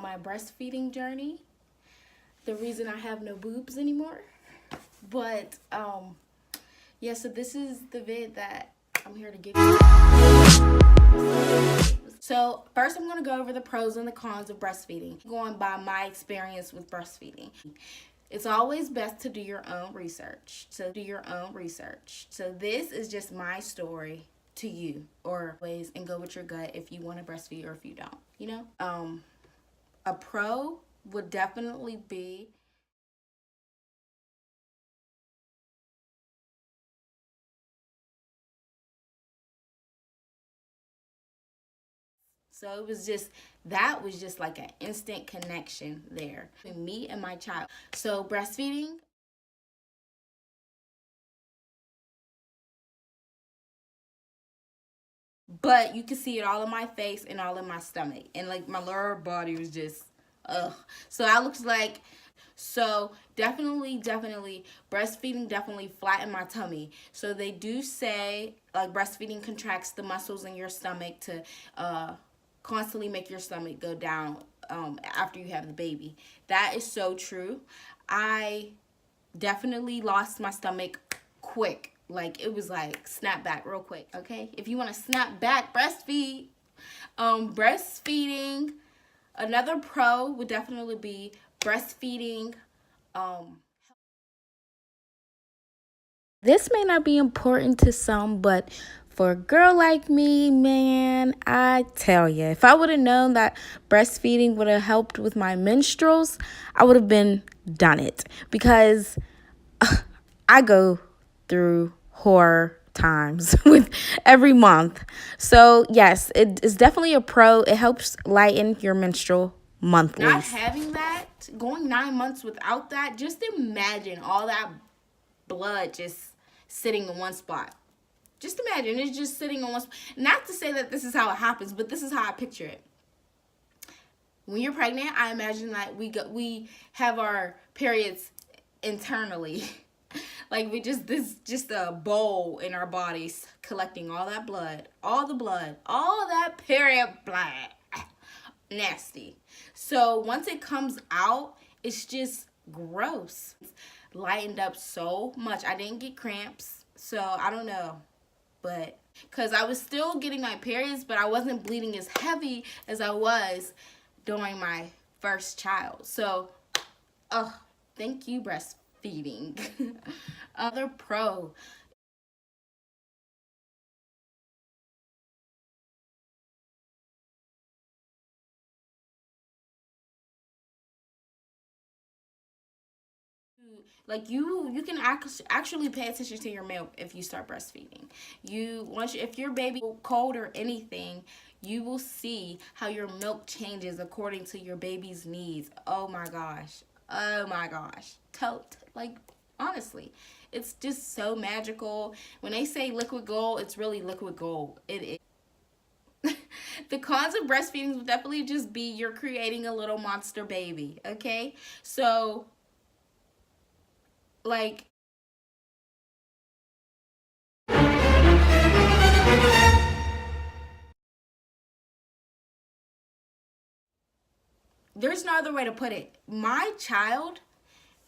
about my breastfeeding journey. The reason I have no boobs anymore. But yeah, so this is the vid that I'm here to give you. So first I'm going to go over the pros and the cons of breastfeeding, going by my experience with breastfeeding. It's always best to do your own research. So this is just my story to you, or ways, and go with your gut if you want to breastfeed or if you don't, you know? A pro would definitely be so that was just like an instant connection there between me and my child. So breastfeeding, but you can see it all in my face and all in my stomach, and like my lower body was just ugh. So I looks like, so definitely breastfeeding definitely flattened my tummy. So they do say like breastfeeding contracts the muscles in your stomach to constantly make your stomach go down after you have the baby. That is so true. I definitely lost my stomach quick. Like it was like snap back real quick. Okay, if you want to snap back, breastfeed. Breastfeeding. Another pro would definitely be breastfeeding. This may not be important to some, but for a girl like me, man, I tell you, if I would have known that breastfeeding would have helped with my menstruals, I would have been done it, because I go through horror times with every month. So yes, it is definitely a pro. It helps lighten your menstrual monthly. Not having that, going 9 months without that, just imagine all that blood just sitting in one spot. Just imagine it's just sitting on one spot. Not to say that this is how it happens, but this is how I picture it. When you're pregnant, I imagine that we have our periods internally. Like just a bowl in our bodies collecting all that blood, all that period blood. Nasty. So once it comes out, it's just gross. It's lightened up so much. I didn't get cramps, so I don't know. But because I was still getting my periods, but I wasn't bleeding as heavy as I was during my first child. So, thank you, breastfeeding. Other pro. Like you can actually pay attention to your milk if you start breastfeeding. If your baby cold or anything, you will see how your milk changes according to your baby's needs. Oh my gosh. Like honestly, it's just so magical. When they say liquid gold, it's really liquid gold. It is. The cons of breastfeeding would definitely just be you're creating a little monster baby. Okay, so like there's no other way to put it. My child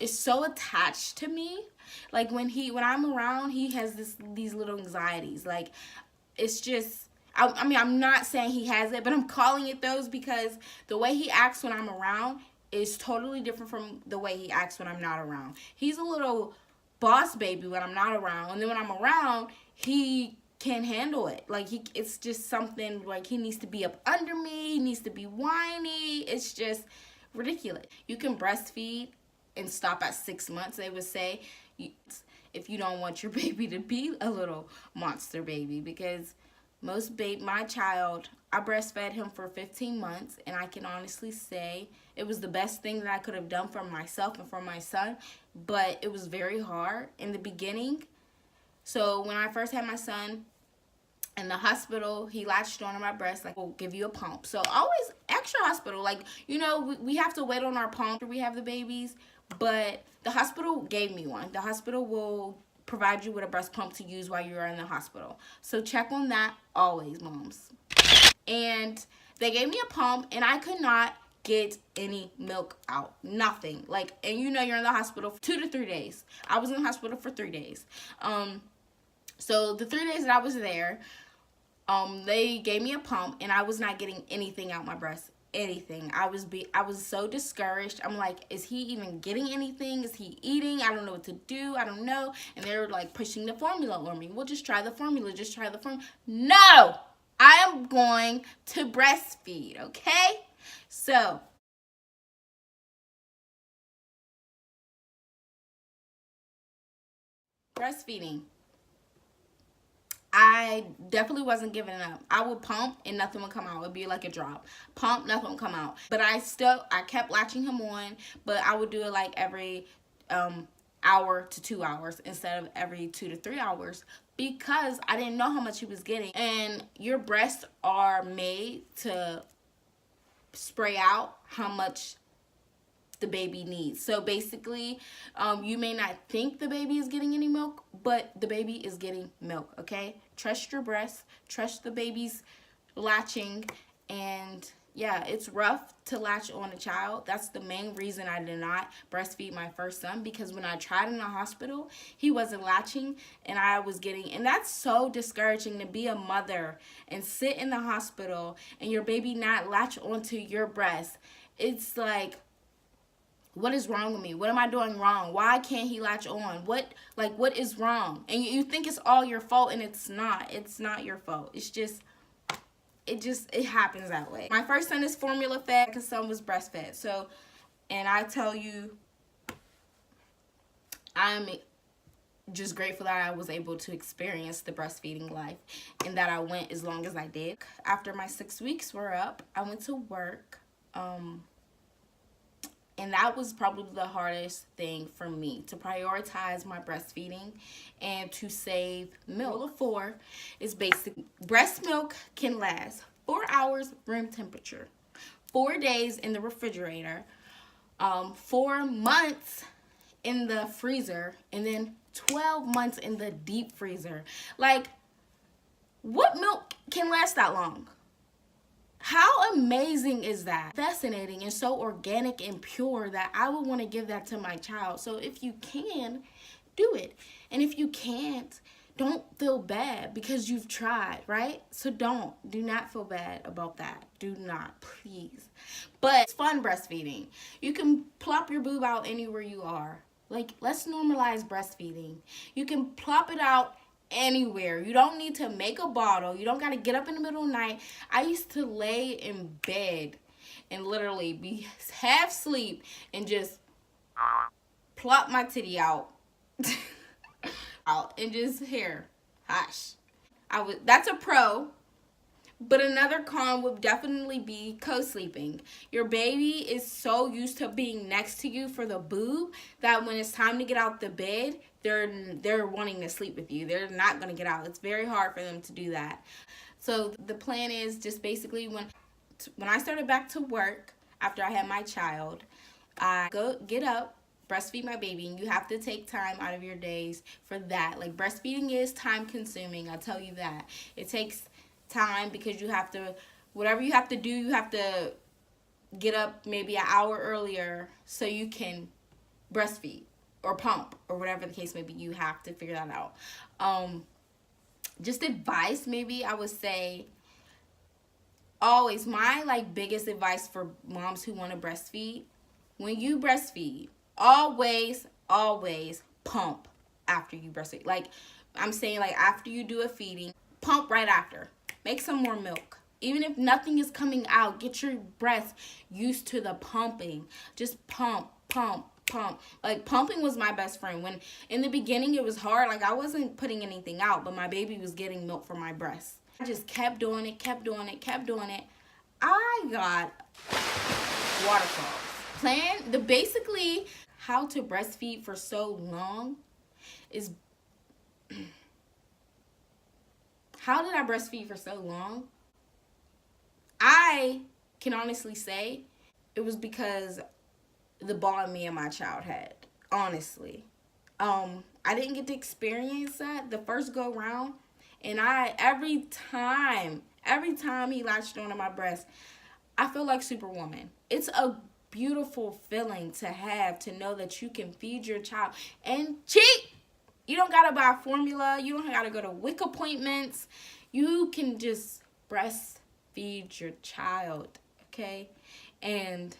is so attached to me. Like when I'm around, he has these little anxieties. Like it's just I mean, I'm not saying he has it, but I'm calling it those because the way he acts when I'm around is totally different from the way he acts when I'm not around. He's a little boss baby when I'm not around, and then when I'm around, he can't handle it. Like it's just something like he needs to be up under me. He needs to be whiny. It's just ridiculous. You can breastfeed and stop at 6 months. They would say, if you don't want your baby to be a little monster baby, because my child, I breastfed him for 15 months, and I can honestly say it was the best thing that I could have done for myself and for my son, but it was very hard in the beginning. So when I first had my son in the hospital, he latched onto my breast, like, we'll give you a pump. So always extra hospital, like, we have to wait on our pump after we have the babies, but the hospital gave me one. The hospital will provide you with a breast pump to use while you're in the hospital. So check on that always, moms. And they gave me a pump, and I could not get any milk out. Nothing. Like, and you know you're in the hospital for 2 to 3 days. I was in the hospital for 3 days. So the 3 days that I was there, they gave me a pump and I was not getting anything out my breast. Anything. I was so discouraged. I'm like, is he even getting anything? Is he eating? I don't know what to do. I don't know. And they were like pushing the formula on me. Well, just try the formula. Just try the formula. No! I am going to breastfeed, okay? So, breastfeeding. I definitely wasn't giving up. I would pump and nothing would come out. It would be like a drop. Pump, nothing would come out. But I kept latching him on, but I would do it like every hour to 2 hours instead of every 2 to 3 hours because I didn't know how much he was getting. And your breasts are made to spray out how much the baby needs. So basically, you may not think the baby is getting any milk, but the baby is getting milk, okay? Trust your breast, trust the baby's latching, and yeah, it's rough to latch on a child. That's the main reason I did not breastfeed my first son, because when I tried in the hospital, he wasn't latching and I was getting, and that's so discouraging to be a mother and sit in the hospital and your baby not latch onto your breast. It's like, what is wrong with me? What am I doing wrong? Why can't he latch on? What is wrong? And you think it's all your fault, and it's not. It's not your fault. It happens that way. My first son is formula fed, because son was breastfed. So, and I tell you, I'm just grateful that I was able to experience the breastfeeding life and that I went as long as I did. After my 6 weeks were up, I went to work. And that was probably the hardest thing for me, to prioritize my breastfeeding and to save milk. Rule of 4 is basic. Breast milk can last 4 hours room temperature, 4 days in the refrigerator, 4 months in the freezer, and then 12 months in the deep freezer. Like, what milk can last that long? How amazing is that? Fascinating and so organic and pure that I would want to give that to my child. So if you can, do it. And if you can't, don't feel bad because you've tried, right? So do not feel bad about that. Do not, please. But it's fun breastfeeding. You can plop your boob out anywhere you are. Like, let's normalize breastfeeding. You can plop it out anywhere. You don't need to make a bottle. You don't got to get up in the middle of the night. I used to lay in bed and literally be half asleep and just plop my titty out out and just here, hush. That's a pro. But another con would definitely be co-sleeping. Your baby is so used to being next to you for the boob that when it's time to get out the bed, they're wanting to sleep with you. They're not going to get out. It's very hard for them to do that. So the plan is just basically when I started back to work after I had my child, I get up, breastfeed my baby, and you have to take time out of your days for that. Like, breastfeeding is time consuming, I'll tell you that. It takes time because you have to, whatever you have to do, you have to get up maybe an hour earlier so you can breastfeed or pump or whatever the case may be. You have to figure that out. Just advice, maybe I would say, always, my biggest advice for moms who want to breastfeed: when you breastfeed, always pump after you breastfeed. Like, I'm saying, like, after you do a feeding, pump right after. Make some more milk. Even if nothing is coming out, get your breast used to the pumping. Just pump. Like, pumping was my best friend. When in the beginning it was hard, like, I wasn't putting anything out, but my baby was getting milk from my breast. I just kept doing it. I got waterfalls. Basically how to breastfeed for so long is how did I breastfeed for so long? I can honestly say it was because the bond me and my child had. Honestly. I didn't get to experience that the first go round. And every time he latched onto my breast, I feel like Superwoman. It's a beautiful feeling to have, to know that you can feed your child and cheat. You don't gotta buy formula. You don't gotta go to WIC appointments. You can just breastfeed your child, okay? And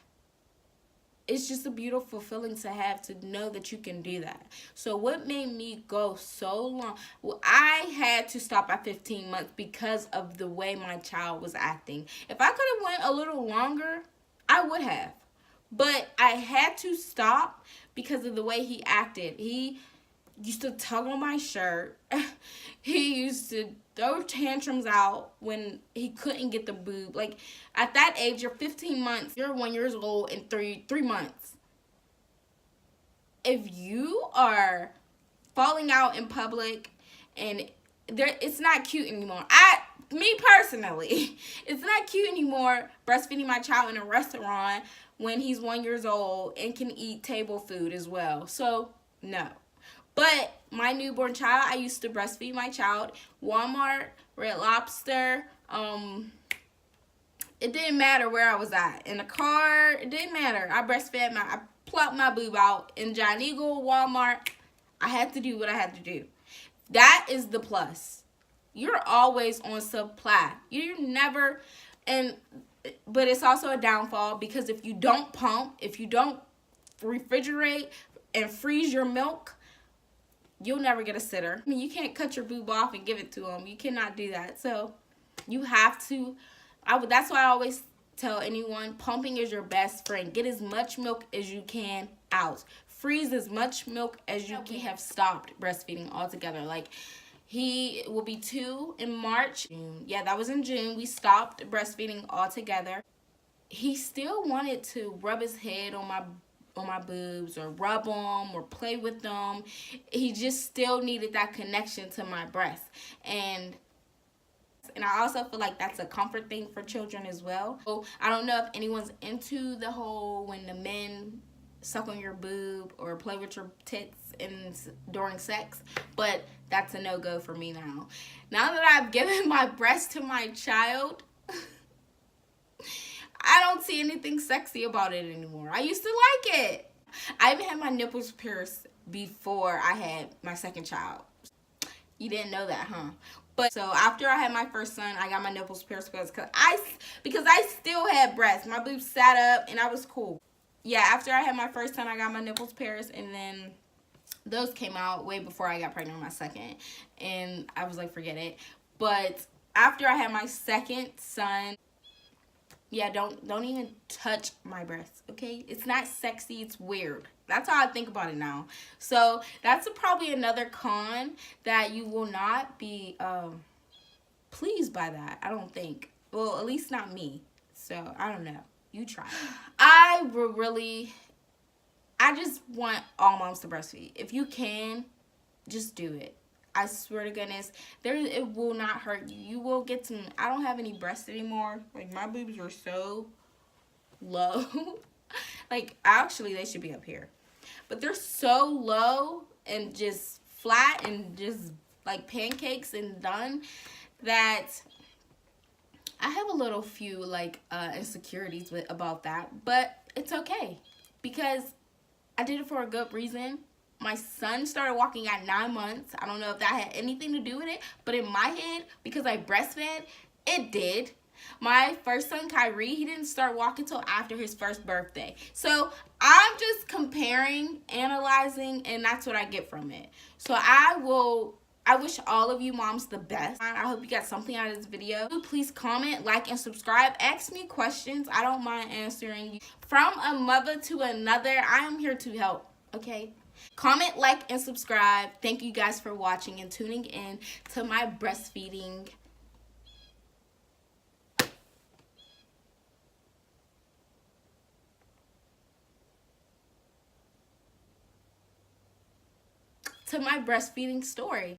it's just a beautiful feeling to have, to know that you can do that. So what made me go so long? Well, I had to stop at 15 months because of the way my child was acting. If I could have went a little longer, I would have. But I had to stop because of the way he acted. He used to tug on my shirt. He used to throw tantrums out when he couldn't get the boob. Like, at that age, you're 15 months, you're 1 year old in three months. If you are falling out in public and it's not cute anymore. Me personally, it's not cute anymore breastfeeding my child in a restaurant when he's 1 year old and can eat table food as well. So, no. But my newborn child, I used to breastfeed my child. Walmart, Red Lobster, it didn't matter where I was at. In the car, it didn't matter. I plopped my boob out. In Giant Eagle, Walmart, I had to do what I had to do. That is the plus. You're always on supply. You're never, but it's also a downfall, because if you don't pump, if you don't refrigerate and freeze your milk, you'll never get a sitter. I mean, you can't cut your boob off and give it to them. You cannot do that. So you have to, that's why I always tell anyone, pumping is your best friend. Get as much milk as you can out. Freeze as much milk as you can. We have stopped breastfeeding altogether. Like, he will be 2 in March. Yeah, that was in June. We stopped breastfeeding altogether. He still wanted to rub his head on my boobs, or rub them, or play with them. He just still needed that connection to my breast. And I also feel like that's a comfort thing for children as well. So I don't know if anyone's into the whole when the men suck on your boob or play with your tits during sex, but that's a no-go for me now. Now that I've given my breast to my child, I don't see anything sexy about it anymore. I used to like it. I even had my nipples pierced before I had my second child. You didn't know that, huh? But so after I had my first son, I got my nipples pierced because I still had breasts. My boobs sat up and I was cool. Yeah, after I had my first son, I got my nipples pierced, and then those came out way before I got pregnant with my second. And I was like, forget it. But after I had my second son, yeah, don't even touch my breasts, okay? It's not sexy, it's weird. That's how I think about it now. So that's probably another con, that you will not be pleased by that, I don't think. Well, at least not me. So, I don't know. You try. I just want all moms to breastfeed. If you can, just do it. I swear to goodness, it will not hurt you. You will get some. I don't have any breasts anymore. Like, my boobs are so low. Like, actually, they should be up here. But they're so low and just flat and just like pancakes and done, that I have a little few like insecurities about that. But it's okay, because I did it for a good reason. My son started walking at 9 months. I don't know if that had anything to do with it, but in my head, because I breastfed, it did. My first son, Kyrie, he didn't start walking till after his first birthday. So I'm just comparing, analyzing, and that's what I get from it. So I wish all of you moms the best. I hope you got something out of this video. Please comment, like, and subscribe. Ask me questions. I don't mind answering you. From a mother to another, I am here to help, okay? Comment, like, and subscribe. Thank you guys for watching and tuning in to my breastfeeding. To my breastfeeding story.